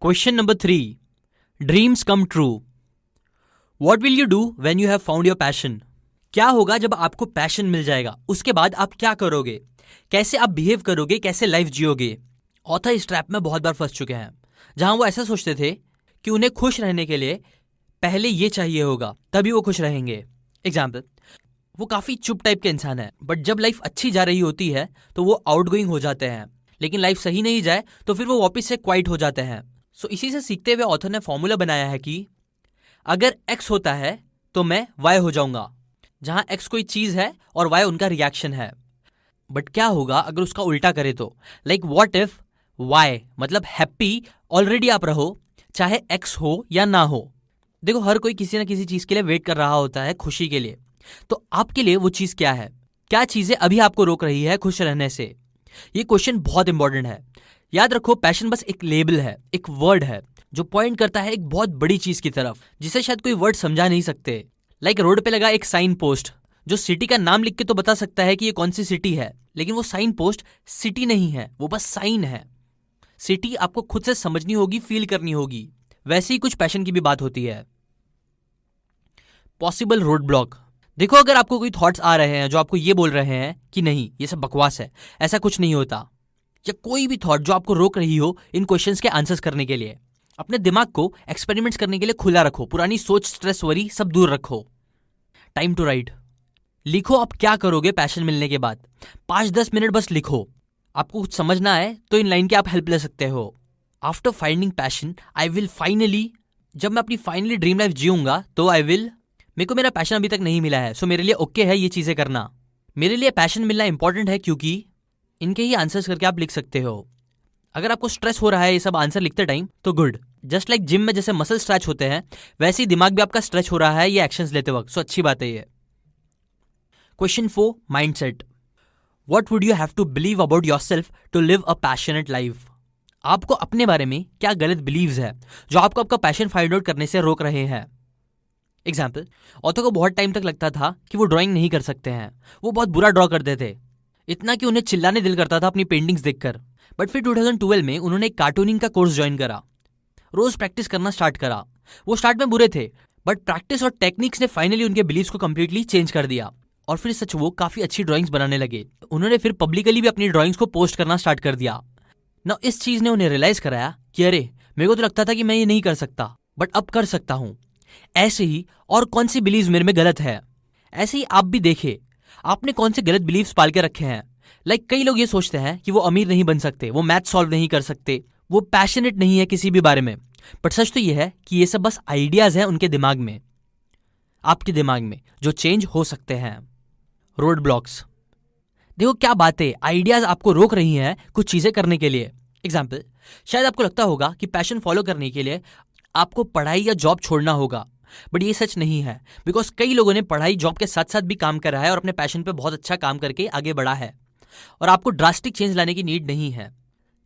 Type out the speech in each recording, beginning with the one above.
Question number 3. Dreams come true. What will you do when you have found your passion? क्या होगा जब आपको passion मिल जाएगा? उसके बाद आप क्या करोगे? कैसे आप बिहेव करोगे? कैसे लाइफ जियोगे? ऑथर इस ट्रैप में बहुत बार फंस चुके हैं, जहां वो ऐसा सोचते थे कि उन्हें खुश रहने के लिए पहले ये चाहिए होगा, तभी वो खुश रहेंगे. एग्जाम्पल, वो काफ़ी चुप टाइप के इंसान है, बट जब लाइफ अच्छी जा रही होती है तो वो आउटगोइंग हो जाते हैं, लेकिन लाइफ सही नहीं जाए तो फिर वो वापस से क्वाइट हो जाते हैं. सो इसी से सीखते हुए ऑथर ने फॉर्मूला बनाया है कि अगर एक्स होता है तो मैं वाई हो जाऊंगा, जहां एक्स कोई चीज है और वाई उनका रिएक्शन है. बट क्या होगा अगर उसका उल्टा करे तो? लाइक व्हाट इफ वाई मतलब हैप्पी ऑलरेडी आप रहो, चाहे एक्स हो या ना हो. देखो, हर कोई किसी ना किसी चीज के लिए वेट कर रहा होता है, खुशी के लिए. तो आपके लिए वो चीज क्या है? क्या चीजें अभी आपको रोक रही है खुश रहने से? ये क्वेश्चन बहुत इंपॉर्टेंट है. याद रखो, पैशन बस एक लेबल है, एक वर्ड है जो पॉइंट करता है एक बहुत बड़ी चीज की तरफ, जिसे शायद कोई वर्ड समझा नहीं सकते. लाइक रोड पे लगा एक साइन पोस्ट जो सिटी का नाम लिख के तो बता सकता है कि ये कौन सी सिटी है, लेकिन वो साइन पोस्ट सिटी नहीं है, वो बस साइन है. सिटी आपको खुद से समझनी होगी, फील करनी होगी. वैसे ही कुछ पैशन की भी बात होती है. Possible road block. देखो, अगर आपको कोई थॉट्स आ रहे हैं जो आपको ये बोल रहे हैं कि नहीं, ये सब बकवास है, ऐसा कुछ नहीं होता, या कोई भी थॉट जो आपको रोक रही हो इन क्वेश्चंस के आंसर्स करने के लिए, अपने दिमाग को एक्सपेरिमेंट्स करने के लिए खुला रखो. पुरानी सोच, स्ट्रेस, वरी सब दूर रखो. Time to write. लिखो आप क्या करोगे पैशन मिलने के बाद. 5-10 मिनट बस लिखो. आपको कुछ समझना है तो इन लाइन के आप हेल्प ले सकते हो. After finding passion I will finally, जब मैं अपनी फाइनली ड्रीम लाइफ जीऊंगा तो आई विल, मेरे को मेरा पैशन अभी तक नहीं मिला है, सो मेरे लिए ओके है ये चीजें करना. मेरे लिए पैशन मिलना इंपॉर्टेंट है क्योंकि इनके ही आंसर्स करके आप लिख सकते हो. अगर आपको स्ट्रेस हो रहा है ये सब आंसर लिखते टाइम तो गुड. जस्ट लाइक जिम में जैसे मसल स्ट्रेच होते हैं, वैसे ही दिमाग भी आपका स्ट्रेच हो रहा है ये एक्शंस लेते वक्त, सो अच्छी बात है ये. Question 4. Mindset. What would you have to believe about yourself to live a passionate life? आपको अपने बारे में क्या गलत बिलीव्स है जो आपको आपका पैशन फाइंड आउट करने से रोक रहे हैं? एग्जाम्पल, ऑथर को बहुत टाइम तक लगता था कि वो ड्राइंग नहीं कर सकते हैं. वो बहुत बुरा ड्रॉ करते थे, इतना कि उन्हें चिल्लाने दिल करता था अपनी पेंटिंग्स देखकर. बट फिर 2012 में उन्होंने एक कार्टूनिंग का कोर्स ज्वाइन करा, रोज प्रैक्टिस करना स्टार्ट करा. वो स्टार्ट में बुरे थे, बट प्रैक्टिस और टेक्निक्स ने फाइनली उनके बिलीव्स को कंप्लीटली चेंज कर दिया, और फिर सच वो काफी अच्छी ड्राइंग्स बनाने लगे. उन्होंने फिर पब्लिकली भी अपनी ड्राइंग्स को पोस्ट करना स्टार्ट कर दिया. ना इस चीज ने उन्हें रियलाइज कराया कि अरे, मेरे को तो लगता था कि मैं ये नहीं कर सकता, बट अब कर सकता हूं. ऐसे ही और कौन सी बिलीव्स मेरे में गलत है? ऐसे ही आप भी देखे आपने कौन से गलत बिलीव्स पाल के रखे हैं. लाइक कई लोग ये सोचते हैं कि वो अमीर नहीं बन सकते, वो मैथ सॉल्व नहीं कर सकते, वो पैशनेट नहीं है किसी भी बारे में. बट सच तो ये है कि ये सब बस आइडियाज हैं उनके दिमाग में, आपके दिमाग में, जो चेंज हो सकते हैं. Road blocks. देखो क्या बातें, आइडियाज आपको रोक रही हैं कुछ चीजें करने के लिए. एग्जाम्पल, शायद आपको लगता होगा कि पैशन फॉलो करने के लिए आपको पढ़ाई या जॉब छोड़ना होगा, बट ये सच नहीं है. बिकॉज कई लोगों ने पढ़ाई जॉब के साथ साथ भी काम करा है और अपने पैशन पे बहुत अच्छा काम करके आगे बढ़ा है. और आपको ड्रास्टिक चेंज लाने की नीड नहीं है.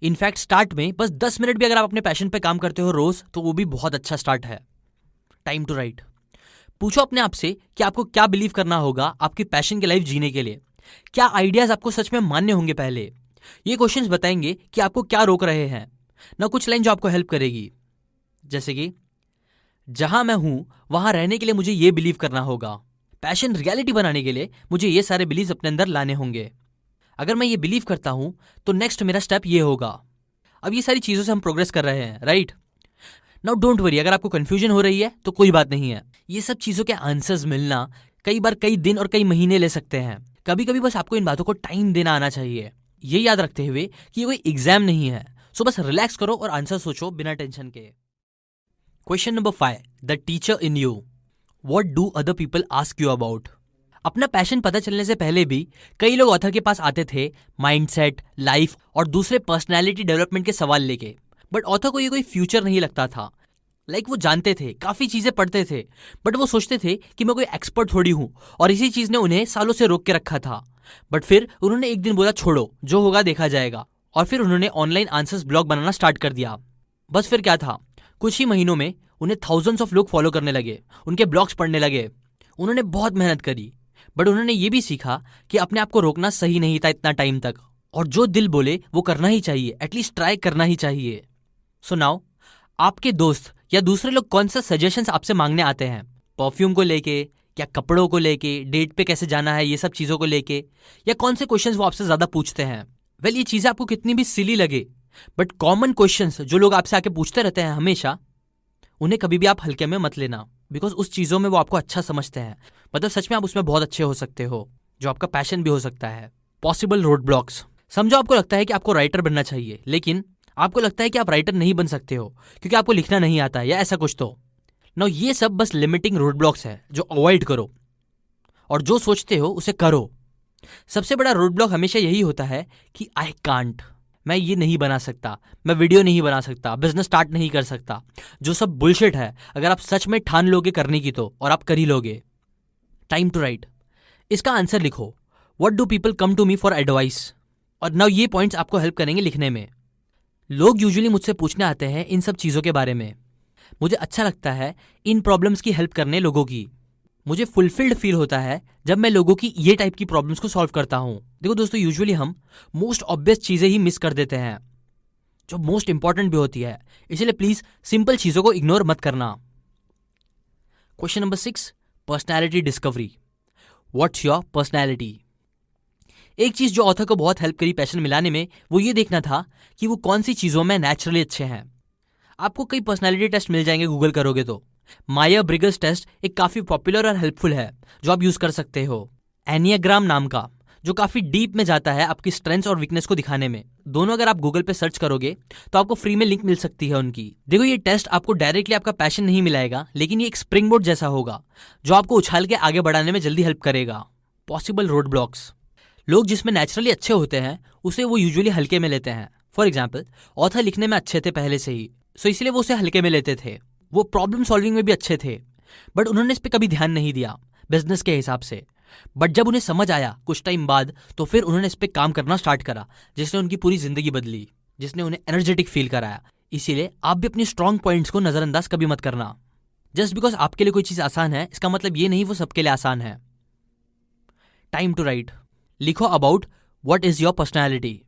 इनफैक्ट स्टार्ट में बस 10 मिनट भी अगर आप अपने पैशन पे काम करते हो रोज, तो वो भी बहुत अच्छा स्टार्ट है. Time to write. पूछो अपने आप से कि आपको क्या बिलीव करना होगा आपकी पैशन की लाइफ जीने के लिए. क्या आइडियाज आपको सच में मान्य होंगे पहले? ये क्वेश्चंस बताएंगे कि आपको क्या रोक रहे हैं. ना कुछ लाइन जो आपको हेल्प करेगी, जैसे कि जहां मैं हूं वहां रहने के लिए मुझे ये बिलीव करना होगा. पैशन रियलिटी बनाने के लिए मुझे ये सारे बिलीव अपने अंदर लाने होंगे. अगर मैं ये बिलीव करता हूं तो नेक्स्ट मेरा स्टेप ये होगा. अब ये सारी चीजों से हम प्रोग्रेस कर रहे हैं, राइट? नाउ डोंट वरी, अगर आपको कंफ्यूजन हो रही है तो कोई बात नहीं है. ये सब चीजों के आंसर्स मिलना कई बार कई दिन और कई महीने ले सकते हैं. कभी कभी बस आपको इन बातों को टाइम देना आना चाहिए. ये याद रखते हुए कि ये कोई एग्जाम नहीं है, सो बस रिलैक्स करो और आंसर सोचो बिना टेंशन के. Question number 5. The teacher in you. What do other people ask you about? अपना पैशन पता चलने से पहले भी कई लोग ऑथर के पास आते थे माइंडसेट, लाइफ और दूसरे पर्सनैलिटी डेवलपमेंट के सवाल लेके. बट ऑथर को ये कोई फ्यूचर नहीं लगता था. लाइक वो जानते थे, काफी चीजें पढ़ते थे, बट वो सोचते थे कि मैं कोई एक्सपर्ट थोड़ी हूं, और इसी चीज ने उन्हें सालों से रोक के रखा था. बट फिर उन्होंने एक दिन बोला छोड़ो, जो होगा देखा जाएगा, और फिर उन्होंने ऑनलाइन आंसर्स ब्लॉग बनाना स्टार्ट कर दिया. बस फिर क्या था, कुछ ही महीनों में उन्हें थाउजेंड्स ऑफ लोग फॉलो करने लगे, उनके ब्लॉग्स पढ़ने लगे. उन्होंने बहुत मेहनत करी, बट उन्होंने ये भी सीखा कि अपने आप को रोकना सही नहीं था इतना टाइम तक, और जो दिल बोले वो करना ही चाहिए, एटलीस्ट ट्राई करना ही चाहिए. सो नाउ आपके दोस्त या दूसरे लोग कौन सा सजेशंस आपसे मांगने आते हैं, परफ्यूम को लेके, या कपड़ों को लेके, डेट पे कैसे जाना है, ये सब चीज़ों को लेके, या कौन से क्वेश्चंस वो आपसे ज़्यादा पूछते हैं। वेल, ये चीज़ें आपको कितनी भी सिली लगे, बट कॉमन क्वेश्चंस जो लोग आपसे आके पूछते रहते हैं हमेशा, उन्हें कभी भी आप हल्के में मत लेना, बिकॉज उस चीज़ों में वो आपको अच्छा समझते हैं। मतलब सच में आप उसमें बहुत अच्छे हो सकते हो, जो आपका पैशन भी हो सकता है। Possible road blocks. समझो आपको लगता है कि आपको राइटर बनना चाहिए, लेकिन आपको लगता है कि आप राइटर नहीं बन सकते हो क्योंकि आपको लिखना नहीं आता है या ऐसा कुछ। तो ना, ये सब बस लिमिटिंग रोड ब्लॉक्स है जो अवॉइड करो, और जो सोचते हो उसे करो। सबसे बड़ा रोड ब्लॉक हमेशा यही होता है कि आई कांट, मैं ये नहीं बना सकता, मैं वीडियो नहीं बना सकता, बिजनेस स्टार्ट नहीं कर सकता। जो सब बुलशिट है, अगर आप सच में ठान लोगे करने की तो, और आप कर ही लोगे। Time to write. इसका आंसर लिखो, what do people come to me for advice. और नाउ ये पॉइंट्स आपको हेल्प करेंगे लिखने में। लोग यूजुअली मुझसे पूछने आते हैं इन सब चीज़ों के बारे में। मुझे अच्छा लगता है इन प्रॉब्लम्स की हेल्प करने लोगों की। मुझे फुलफिल्ड फील होता है जब मैं लोगों की ये टाइप की प्रॉब्लम्स को सॉल्व करता हूँ। देखो दोस्तों, यूजुअली हम मोस्ट ऑब्वियस चीज़ें ही मिस कर देते हैं जो मोस्ट इंपॉर्टेंट भी होती है, इसलिए प्लीज सिंपल चीज़ों को इग्नोर मत करना। Question number 6, personality discovery. What's your personality. एक चीज़ जो ऑथर को बहुत हेल्प करी पैशन मिलाने में, वो ये देखना था कि वो कौन सी चीज़ों में नेचुरली अच्छे हैं। आपको कई पर्सनैलिटी टेस्ट मिल जाएंगे गूगल करोगे तो। मायर ब्रिगर्स टेस्ट एक काफ़ी पॉपुलर और हेल्पफुल है जो आप यूज़ कर सकते हो। एनियाग्राम नाम का, जो काफ़ी डीप में जाता है आपकी स्ट्रेंथ्स और वीकनेस को दिखाने में। दोनों अगर आप गूगल पे सर्च करोगे तो आपको फ्री में लिंक मिल सकती है उनकी। देखो, ये टेस्ट आपको डायरेक्टली आपका पैशन नहीं मिलाएगा, लेकिन ये एक स्प्रिंग बोर्ड जैसा होगा जो आपको उछाल के आगे बढ़ाने में जल्दी हेल्प करेगा। Possible road blocks. लोग जिसमें नेचुरली अच्छे होते हैं उसे वो यूजुअली हल्के में लेते हैं। फॉर एग्जाम्पल, ऑथर लिखने में अच्छे थे पहले से ही, सो इसलिए वो उसे हल्के में लेते थे। वो प्रॉब्लम सॉल्विंग में भी अच्छे थे, बट उन्होंने इस पर कभी ध्यान नहीं दिया बिजनेस के हिसाब से। बट जब उन्हें समझ आया कुछ टाइम बाद, तो फिर उन्होंने इस पर काम करना स्टार्ट करा, जिसने उनकी पूरी जिंदगी बदली, जिसने उन्हें एनर्जेटिक फील कराया। इसीलिए आप भी अपनी स्ट्रॉन्ग पॉइंट्स को नजरअंदाज कभी मत करना। जस्ट बिकॉज आपके लिए कोई चीज आसान है, इसका मतलब ये नहीं वो सबके लिए आसान है। Time to write. लिखो about what is your personality.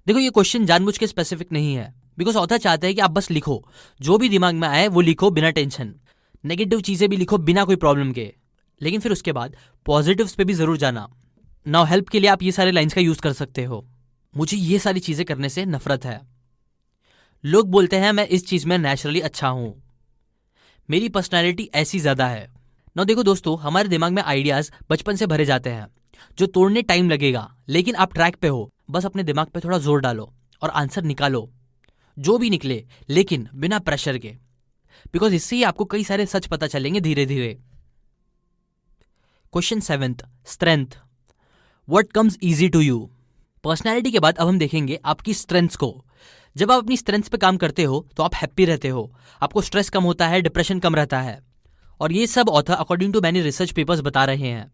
देखो, ये क्वेश्चन जानबूझ के स्पेसिफिक नहीं है, बिकॉज ऑथर चाहते हैं कि आप बस लिखो, जो भी दिमाग में आए वो लिखो बिना टेंशन। नेगेटिव चीजें भी लिखो बिना कोई प्रॉब्लम के, लेकिन फिर उसके बाद पॉजिटिव्स पे भी जरूर जाना। नाउ हेल्प के लिए आप ये सारे लाइंस का यूज कर सकते हो। मुझे ये सारी चीजें करने से नफरत है। लोग बोलते हैं मैं इस चीज में नेचुरली अच्छा हूं। मेरी पर्सनैलिटी ऐसी ज्यादा है। नाउ देखो दोस्तों, हमारे दिमाग में आइडियाज बचपन से भरे जाते हैं जो तोड़ने टाइम लगेगा, लेकिन आप ट्रैक पे हो। बस अपने दिमाग पे थोड़ा जोर डालो और आंसर निकालो, जो भी निकले, लेकिन बिना प्रेशर के, बिकॉज इससे ही आपको कई सारे सच पता चलेंगे धीरे धीरे। Question 7, strength. What comes easy to you. Personality के बाद अब हम देखेंगे आपकी स्ट्रेंथ्स को। जब आप अपनी स्ट्रेंथ्स पे काम करते हो तो आप हैप्पी रहते हो, आपको स्ट्रेस कम होता है, डिप्रेशन कम रहता है। और ये सब author according to many research papers बता रहे हैं।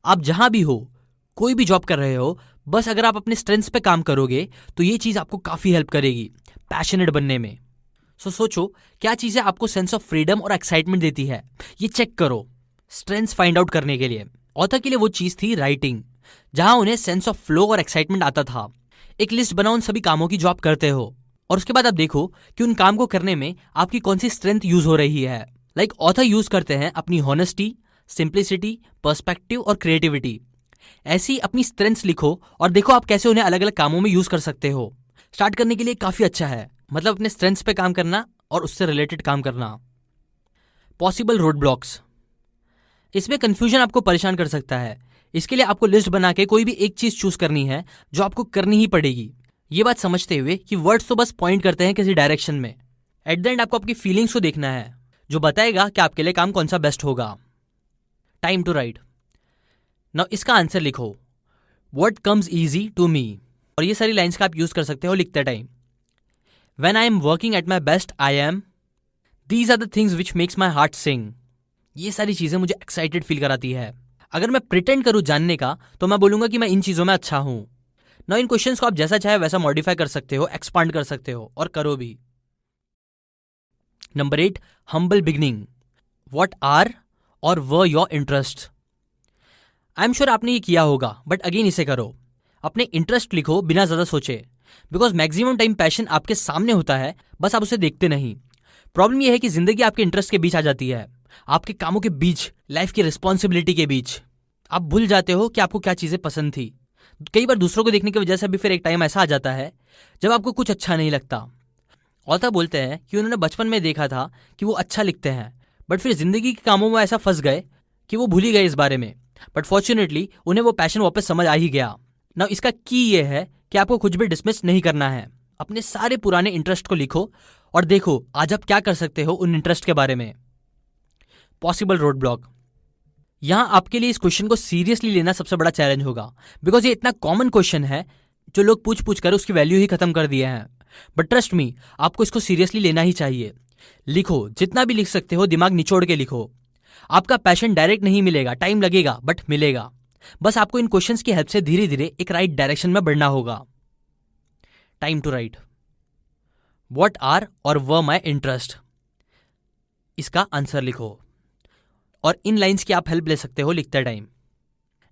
आप जहां भी हो, कोई भी जॉब कर रहे हो, बस अगर आप अपने स्ट्रेंथ्स पे काम करोगे तो ये चीज आपको काफी हेल्प करेगी पैशनेट बनने में। सोचो क्या चीजें आपको सेंस ऑफ फ्रीडम और एक्साइटमेंट देती है, ये चेक करो स्ट्रेंथ्स फाइंड आउट करने के लिए। ऑथर के लिए वो चीज थी राइटिंग, जहां उन्हें सेंस ऑफ फ्लो और एक्साइटमेंट आता था। एक लिस्ट बनाओ उन सभी कामों की जो आप करते हो, और उसके बाद आप देखो कि उन काम को करने में आपकी कौन सी स्ट्रेंथ यूज हो रही है। लाइक ऑथर यूज करते हैं अपनी हॉनेस्टी, सिंप्लिसिटी, पर्सपेक्टिव और क्रिएटिविटी। ऐसी अपनी स्ट्रेंथ्स लिखो और देखो आप कैसे उन्हें अलग अलग कामों में यूज कर सकते हो। स्टार्ट करने के लिए काफी अच्छा है, मतलब अपने स्ट्रेंथ्स पे काम करना और उससे रिलेटेड काम करना। Possible road blocks. इसमें कंफ्यूजन आपको परेशान कर सकता है, इसके लिए आपको लिस्ट बना के कोई भी एक चीज चूज करनी है जो आपको करनी ही पड़ेगी। ये बात समझते हुए कि वर्ड्स तो बस पॉइंट करते हैं किसी डायरेक्शन में। एट द एंड आपको आपकी फीलिंग्स को देखना है जो बताएगा कि आपके लिए काम कौन सा बेस्ट होगा। Time to write. नाउ इसका आंसर लिखो, what comes easy to me. और ये सारी लाइंस का आप यूज कर सकते हो लिखते time. When I am working at my best I am, these are the things which makes my heart sing. ये सारी चीजें मुझे एक्साइटेड फील कराती है। अगर मैं प्रिटेंड करूं जानने का तो मैं बोलूंगा कि मैं इन चीजों में अच्छा हूं। नाउ इन क्वेश्चंस को आप जैसा चाहे वैसा मॉडिफाई कर सकते हो, एक्सपांड कर सकते हो, और करो भी। Number 8, humble beginning. What are और were your interest. I am sure आपने ये किया होगा, बट अगेन इसे करो। अपने इंटरेस्ट लिखो बिना ज्यादा सोचे, बिकॉज मैक्सिमम टाइम पैशन आपके सामने होता है, बस आप उसे देखते नहीं। प्रॉब्लम यह है कि जिंदगी आपके इंटरेस्ट के बीच आ जाती है, आपके कामों के बीच, लाइफ की रिस्पॉन्सिबिलिटी के बीच। आप भूल जाते हो कि आपको क्या चीजें पसंद थी। कई बार दूसरों को देखने की वजह से भी फिर एक टाइम ऐसा आ जाता है जब आपको कुछ अच्छा नहीं लगता। ऑथर बोलते हैं कि उन्होंने बचपन में देखा था कि वो अच्छा लिखते हैं, बट फिर जिंदगी के कामों में ऐसा फंस गए कि वो भूल ही गए इस बारे में। बट फॉर्चुनेटली उन्हें वो पैशन वापस समझ आ ही गया। ना इसका की ये है कि आपको कुछ भी डिसमिस नहीं करना है। अपने सारे पुराने इंटरेस्ट को लिखो और देखो आज आप क्या कर सकते हो उन इंटरेस्ट के बारे में। Possible road block. यहां आपके लिए इस क्वेश्चन को सीरियसली लेना सबसे बड़ा चैलेंज होगा, बिकॉज ये इतना कॉमन क्वेश्चन है जो लोग पूछ पूछ कर उसकी वैल्यू ही खत्म कर दिए हैं। बट ट्रस्ट मी, आपको इसको सीरियसली लेना ही चाहिए। लिखो, जितना भी लिख सकते हो दिमाग निचोड़ के लिखो। आपका पैशन डायरेक्ट नहीं मिलेगा, टाइम लगेगा बट मिलेगा। बस आपको इन क्वेश्चंस की हेल्प से धीरे धीरे एक राइट डायरेक्शन में बढ़ना होगा। Time to write. What are और वर माई इंटरेस्ट, इसका आंसर लिखो और इन लाइंस की आप हेल्प ले सकते हो लिखते टाइम।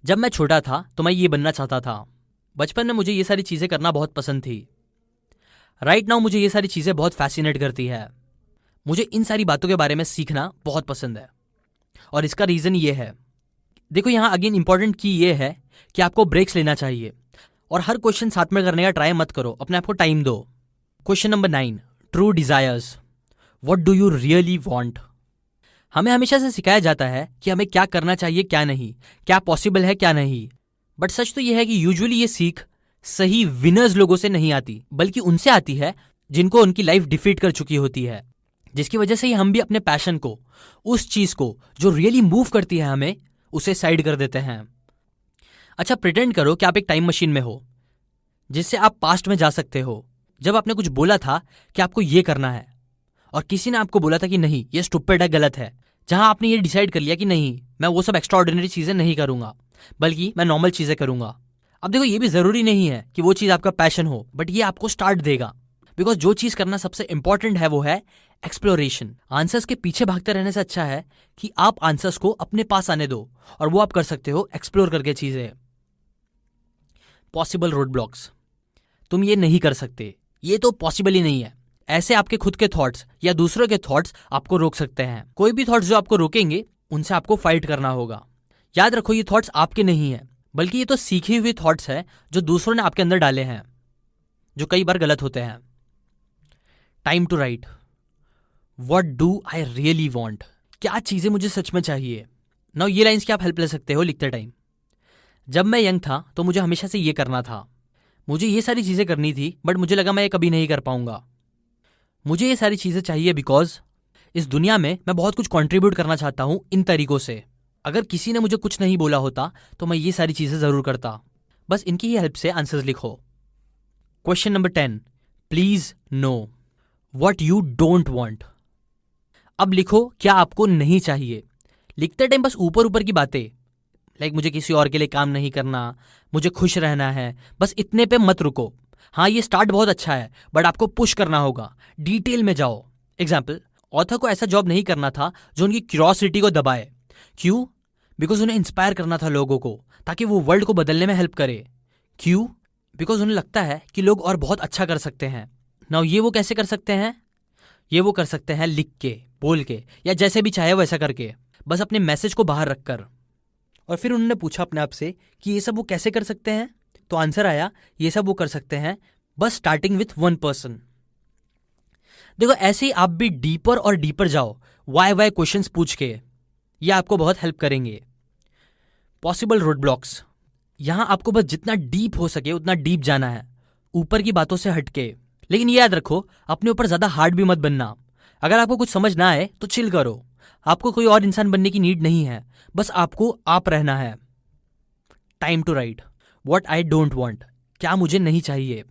जब मैं छोटा था तो मैं ये बनना चाहता था। बचपन में मुझे ये सारी चीजें करना बहुत पसंद थी। राइट नाउ मुझे ये सारी चीजें बहुत फैसिनेट करती है। मुझे इन सारी बातों के बारे में सीखना बहुत पसंद है और इसका रीजन ये है। देखो यहां अगेन इंपॉर्टेंट की ये है कि आपको ब्रेक्स लेना चाहिए और हर क्वेश्चन साथ में करने का ट्राई मत करो, अपने आप को टाइम दो। Question number 9, true desires. What do you really want. हमें हमेशा से सिखाया जाता है कि हमें क्या करना चाहिए क्या नहीं, क्या पॉसिबल है क्या नहीं। बट सच तो यह है कि यूजुअली ये सीख सही विनर्स लोगों से नहीं आती, बल्कि उनसे आती है जिनको उनकी लाइफ डिफीट कर चुकी होती है। जिसकी वजह से ही हम भी अपने पैशन को, उस चीज को जो रियली मूव करती है हमें, उसे साइड कर देते हैं। अच्छा, प्रिटेंड करो कि आप एक टाइम मशीन में हो जिससे आप पास्ट में जा सकते हो, जब आपने कुछ बोला था कि आपको ये करना है और किसी ने आपको बोला था कि नहीं ये स्टूपिड है, गलत है। जहां आपने ये डिसाइड कर लिया कि नहीं मैं वो सब एक्स्ट्राऑर्डिनरी चीजें नहीं करूंगा, बल्कि मैं नॉर्मल चीजें करूंगा। अब देखो ये भी जरूरी नहीं है कि वो चीज आपका पैशन हो, बट ये आपको स्टार्ट देगा। बिकॉज जो चीज करना सबसे इंपॉर्टेंट है वो है एक्सप्लोरेशन। आंसर्स के पीछे भागते रहने से अच्छा है कि आप आंसर्स को अपने पास आने दो और वो आप कर सकते हो एक्सप्लोर करके चीजें। Possible road blocks. तुम ये नहीं कर सकते, ये तो पॉसिबल ही नहीं है। ऐसे आपके खुद के थॉट्स या दूसरों के थॉट्स आपको रोक सकते हैं। कोई भी थॉट्स जो आपको रोकेंगे उनसे आपको फाइट करना होगा। याद रखो ये थॉट्स आपके नहीं है, बल्कि ये तो सीखी हुई थॉट्स है जो दूसरों ने आपके अंदर डाले हैं, जो कई बार गलत होते हैं। Time to write. What do I really want. क्या चीजें मुझे सच में चाहिए। नाउ ये लाइंस की आप हेल्प ले सकते हो लिखते टाइम। जब मैं यंग था तो मुझे हमेशा से ये करना था, मुझे ये सारी चीजें करनी थी, बट मुझे लगा मैं ये कभी नहीं कर पाऊंगा। मुझे ये सारी चीजें चाहिए बिकॉज इस दुनिया में मैं बहुत कुछ कंट्रीब्यूट करना चाहता हूं इन तरीकों से। अगर किसी ने मुझे कुछ नहीं बोला होता तो मैं ये सारी चीजें जरूर करता। बस इनकी ही हेल्प से आंसर्स लिखो। Question number 10, please know what you don't want. अब लिखो क्या आपको नहीं चाहिए। लिखते टाइम बस ऊपर ऊपर की बातें, लाइक मुझे किसी और के लिए काम नहीं करना, मुझे खुश रहना है, बस इतने पे मत रुको। हाँ ये स्टार्ट बहुत अच्छा है, बट आपको पुश करना होगा, डिटेल में जाओ। एग्जाम्पल, ऑथर को ऐसा जॉब नहीं करना था जो उनकी क्यूरियोसिटी को दबाए। क्यों? बिकॉज उन्हें इंस्पायर करना था लोगों को, ताकि वो वर्ल्ड को बदलने में हेल्प करे। क्यों? बिकॉज उन्हें लगता है कि लोग और बहुत अच्छा कर सकते हैं। नाउ ये वो कैसे कर सकते हैं? ये वो कर सकते हैं लिख के, बोल के, या जैसे भी चाहे वैसा करके, बस अपने मैसेज को बाहर रखकर। और फिर उन्होंने पूछा अपने आप से कि ये सब वो कैसे कर सकते हैं, तो आंसर आया ये सब वो कर सकते हैं बस स्टार्टिंग विथ 1 पर्सन। देखो ऐसे ही आप भी डीपर और डीपर जाओ, वाई क्वेश्चंस पूछ के, ये आपको बहुत हेल्प करेंगे। Possible road blocks. यहां आपको बस जितना डीप हो सके उतना डीप जाना है, ऊपर की बातों से हटके। लेकिन ये याद रखो अपने ऊपर ज्यादा हार्ड भी मत बनना। अगर आपको कुछ समझ ना आए तो चिल करो, आपको कोई और इंसान बनने की नीड नहीं है, बस आपको आप रहना है। Time to write. What I don't want, क्या मुझे नहीं चाहिए।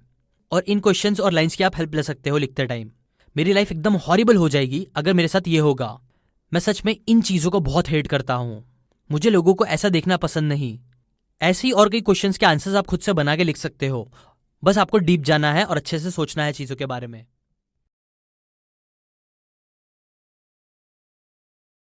और इन क्वेश्चंस और लाइंस की आप हेल्प ले सकते हो लिखते टाइम। मेरी लाइफ एकदम हॉरिबल हो जाएगी अगर मेरे साथ ये होगा। मैं सच में इन चीजों को बहुत हेट करता हूं, मुझे लोगों को ऐसा देखना पसंद नहीं। ऐसी और कई क्वेश्चंस के आंसर्स आप खुद से बना के लिख सकते हो, बस आपको डीप जाना है और अच्छे से सोचना है चीजों के बारे में।